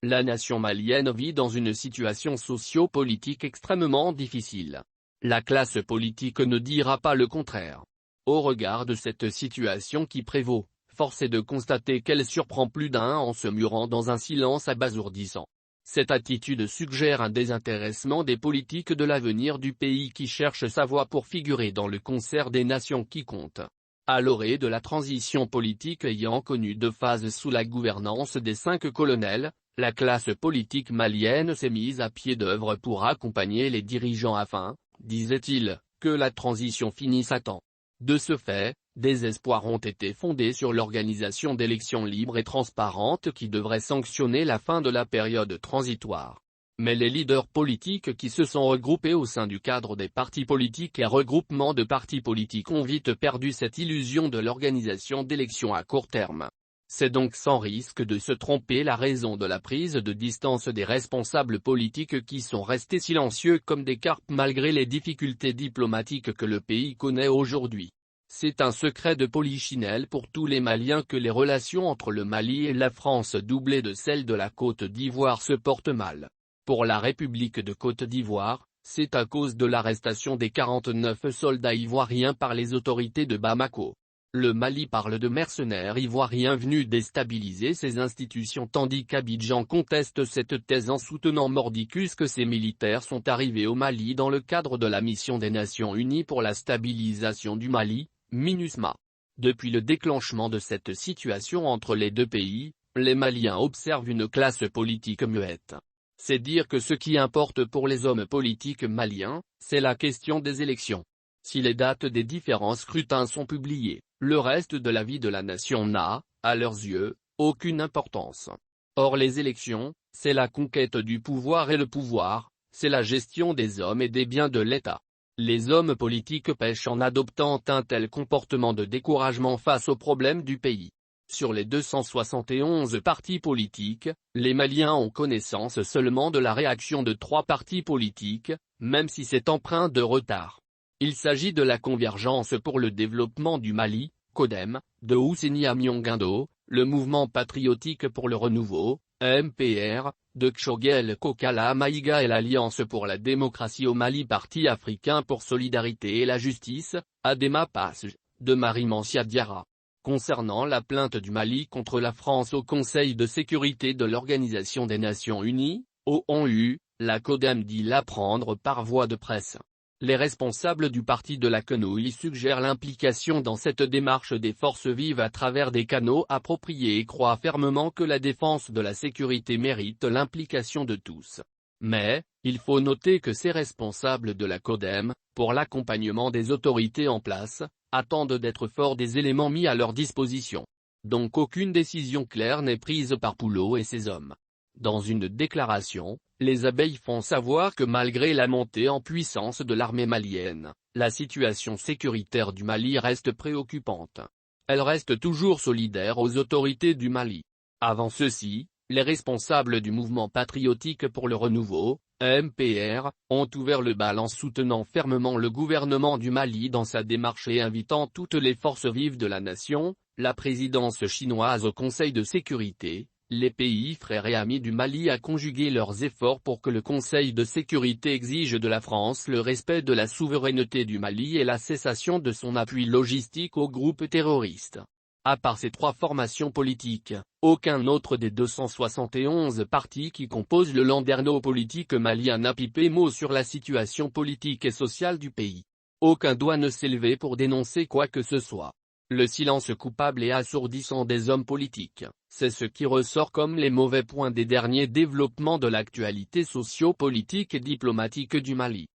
La nation malienne vit dans une situation socio-politique extrêmement difficile. La classe politique ne dira pas le contraire. Au regard de cette situation qui prévaut, force est de constater qu'elle surprend plus d'un en se murant dans un silence abasourdissant. Cette attitude suggère un désintéressement des politiques de l'avenir du pays qui cherche sa voie pour figurer dans le concert des nations qui comptent. À l'orée de la transition politique ayant connu 2 phases sous la gouvernance des 5 colonels, la classe politique malienne s'est mise à pied d'œuvre pour accompagner les dirigeants afin, disait-il, que la transition finisse à temps. De ce fait, des espoirs ont été fondés sur l'organisation d'élections libres et transparentes qui devraient sanctionner la fin de la période transitoire. Mais les leaders politiques qui se sont regroupés au sein du cadre des partis politiques et regroupements de partis politiques ont vite perdu cette illusion de l'organisation d'élections à court terme. C'est donc sans risque de se tromper la raison de la prise de distance des responsables politiques qui sont restés silencieux comme des carpes malgré les difficultés diplomatiques que le pays connaît aujourd'hui. C'est un secret de polichinelle pour tous les Maliens que les relations entre le Mali et la France doublées de celles de la Côte d'Ivoire se portent mal. Pour la République de Côte d'Ivoire, c'est à cause de l'arrestation des 49 soldats ivoiriens par les autorités de Bamako. Le Mali parle de mercenaires ivoiriens venus déstabiliser ses institutions tandis qu'Abidjan conteste cette thèse en soutenant mordicus que ces militaires sont arrivés au Mali dans le cadre de la mission des Nations Unies pour la stabilisation du Mali, MINUSMA. Depuis le déclenchement de cette situation entre les 2 pays, les Maliens observent une classe politique muette. C'est dire que ce qui importe pour les hommes politiques maliens, c'est la question des élections. Si les dates des différents scrutins sont publiées, le reste de la vie de la nation n'a, à leurs yeux, aucune importance. Or les élections, c'est la conquête du pouvoir et le pouvoir, c'est la gestion des hommes et des biens de l'État. Les hommes politiques pêchent en adoptant un tel comportement de découragement face aux problèmes du pays. Sur les 271 partis politiques, les Maliens ont connaissance seulement de la réaction de 3 partis politiques, même si c'est empreint de retard. Il s'agit de la Convergence pour le développement du Mali, CODEM, de Housseni Amion-Guindo, le Mouvement patriotique pour le renouveau, MPR, de Tchogel Kokala Maïga et l'Alliance pour la démocratie au Mali Parti africain pour solidarité et la justice, Adema Passj, de Marie Mancia Diarra. Concernant la plainte du Mali contre la France au Conseil de sécurité de l'Organisation des Nations Unies, ONU, la CODEM dit l'apprendre par voie de presse. Les responsables du parti de la quenouille suggèrent l'implication dans cette démarche des forces vives à travers des canaux appropriés et croient fermement que la défense de la sécurité mérite l'implication de tous. Mais, il faut noter que ces responsables de la CODEM, pour l'accompagnement des autorités en place, attendent d'être forts des éléments mis à leur disposition. Donc aucune décision claire n'est prise par Poulot et ses hommes. Dans une déclaration, les abeilles font savoir que malgré la montée en puissance de l'armée malienne, la situation sécuritaire du Mali reste préoccupante. Elle reste toujours solidaire aux autorités du Mali. Avant ceci, les responsables du mouvement patriotique pour le renouveau, MPR, ont ouvert le bal en soutenant fermement le gouvernement du Mali dans sa démarche et invitant toutes les forces vives de la nation, la présidence chinoise au Conseil de sécurité, les pays frères et amis du Mali à conjuguer leurs efforts pour que le Conseil de sécurité exige de la France le respect de la souveraineté du Mali et la cessation de son appui logistique aux groupes terroristes. À part ces 3 formations politiques, aucun autre des 271 partis qui composent le landerneau politique malien n'a pipé mot sur la situation politique et sociale du pays. Aucun doigt ne s'est levé pour dénoncer quoi que ce soit. Le silence coupable et assourdissant des hommes politiques, c'est ce qui ressort comme les mauvais points des derniers développements de l'actualité socio-politique et diplomatique du Mali.